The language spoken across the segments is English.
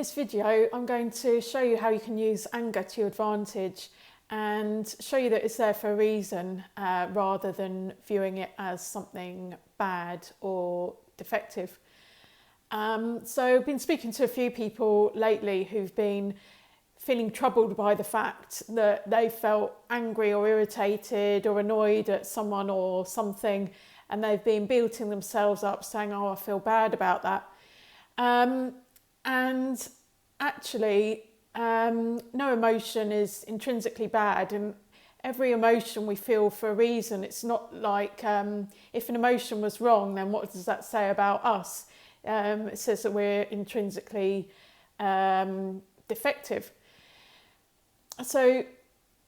In this video, I'm going to show you how you can use anger to your advantage and show you that it's there for a reason rather than viewing it as something bad or defective. So I've been speaking to a few people lately who've been feeling troubled by the fact that they felt angry or irritated or annoyed at someone or something, and they've been building themselves up saying, oh, I feel bad about that. And actually, no emotion is intrinsically bad, and every emotion we feel for a reason. It's not like if an emotion was wrong, then what does that say about us? It says that we're intrinsically defective. So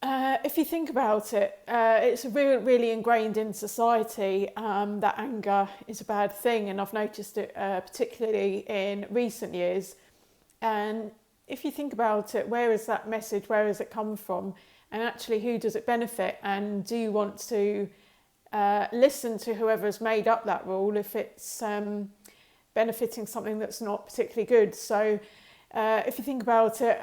if you think about it, it's really ingrained in society that anger is a bad thing, and I've noticed it particularly in recent years. And if you think about it, where is that message? Where has it come from? And actually, who does it benefit? And do you want to listen to whoever's made up that rule if it's benefiting something that's not particularly good? So if you think about it,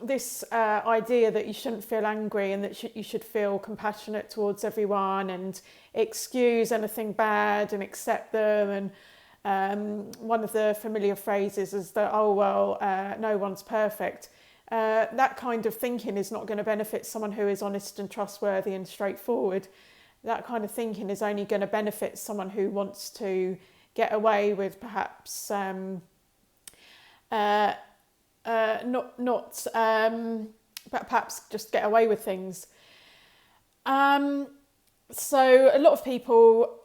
this idea that you shouldn't feel angry and that you should feel compassionate towards everyone and excuse anything bad and accept them, and one of the familiar phrases is that, oh, well, no one's perfect. That kind of thinking is not going to benefit someone who is honest and trustworthy and straightforward. That kind of thinking is only going to benefit someone who wants to get away with perhaps perhaps just get away with things. So a lot of people,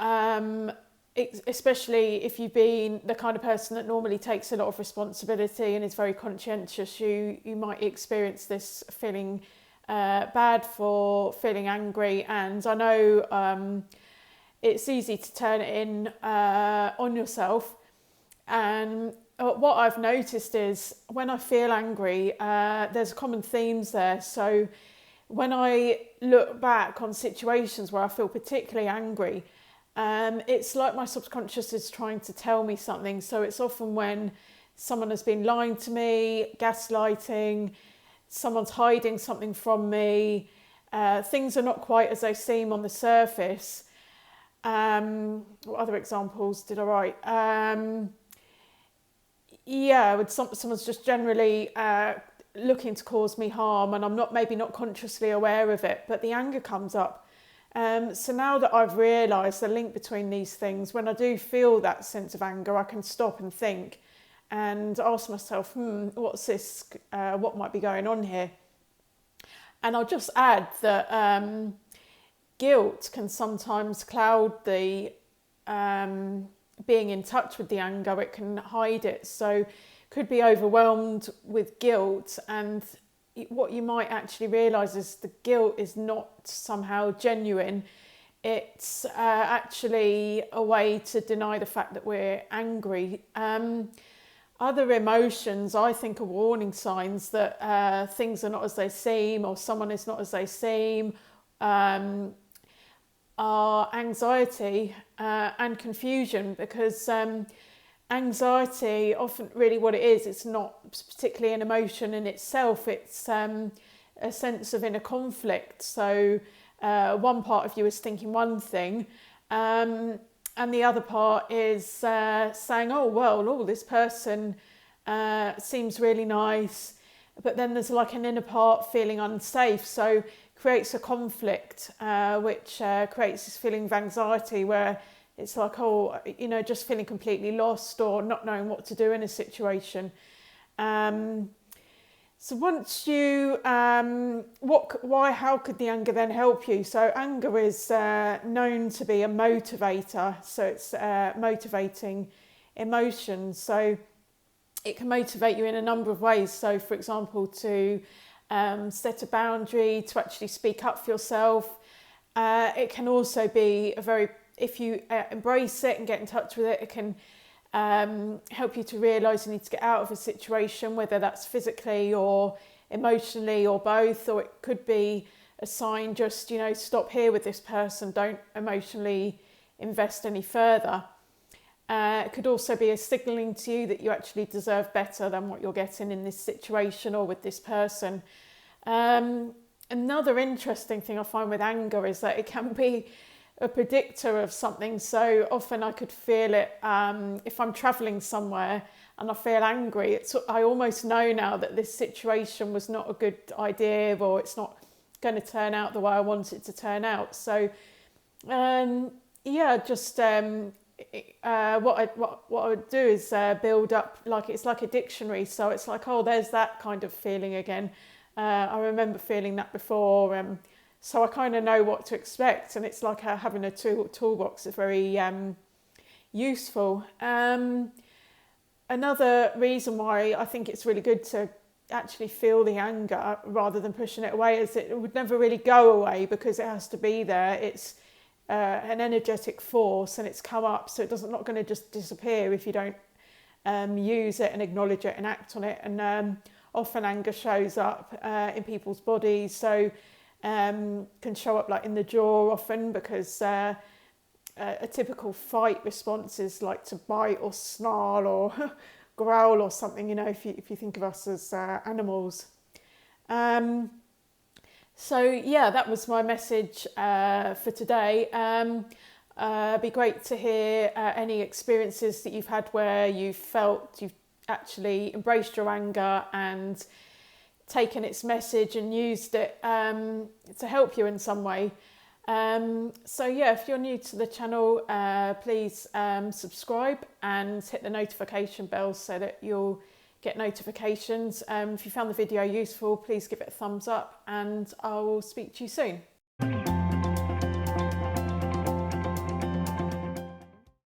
especially if you've been the kind of person that normally takes a lot of responsibility and is very conscientious, you might experience this feeling bad for feeling angry. And I know it's easy to turn it in on yourself. And what I've noticed is when I feel angry, there's common themes there. So when I look back on situations where I feel particularly angry, it's like my subconscious is trying to tell me something. So it's often when someone has been lying to me, gaslighting, someone's hiding something from me, things are not quite as they seem on the surface. What other examples did I write? Someone's just generally looking to cause me harm, and I'm maybe not consciously aware of it, but the anger comes up. So now that I've realised the link between these things, when I do feel that sense of anger, I can stop and think and ask myself, what's this? What might be going on here? And I'll just add that guilt can sometimes cloud the being in touch with the anger. It can hide it, so could be overwhelmed with guilt, and what you might actually realise is the guilt is not somehow genuine. It's actually a way to deny the fact that we're angry. Other emotions, I think, are warning signs that things are not as they seem, or someone is not as they seem. Are anxiety and confusion, because anxiety, often really what it is, it's not particularly an emotion in itself, it's a sense of inner conflict. So one part of you is thinking one thing, and the other part is saying, oh, well, this person seems really nice, but then there's like an inner part feeling unsafe. So creates a conflict, which creates this feeling of anxiety where it's like, just feeling completely lost or not knowing what to do in a situation. So once you, how could the anger then help you? So anger is known to be a motivator. So it's motivating emotions. So it can motivate you in a number of ways. So for example, to set a boundary, to actually speak up for yourself. It can also be if you embrace it and get in touch with it, it can help you to realise you need to get out of a situation, whether that's physically or emotionally or both, or it could be a sign, just, stop here with this person, don't emotionally invest any further. It could also be a signalling to you that you actually deserve better than what you're getting in this situation or with this person. Another interesting thing I find with anger is that it can be a predictor of something. So often I could feel it if I'm travelling somewhere and I feel angry. I almost know now that this situation was not a good idea, or it's not going to turn out the way I want it to turn out. So what I would do is build up, like it's like a dictionary. So it's like, oh, there's that kind of feeling again. I remember feeling that before. So I kind of know what to expect, and it's like having a toolbox is very useful. Another reason why I think it's really good to actually feel the anger rather than pushing it away is it would never really go away because it has to be there. It's an energetic force, and it's come up, so it's not going to just disappear if you don't use it and acknowledge it and act on it. And often anger shows up in people's bodies, so can show up like in the jaw often, because a typical fight response is like to bite or snarl or growl or something, you know, if you think of us as animals. So yeah, that was my message for today. It'd be great to hear any experiences that you've had where you felt you've actually embraced your anger and taken its message and used it to help you in some way. So yeah, if you're new to the channel, please subscribe and hit the notification bell so that you'll get notifications. If you found the video useful, please give it a thumbs up, and I'll speak to you soon.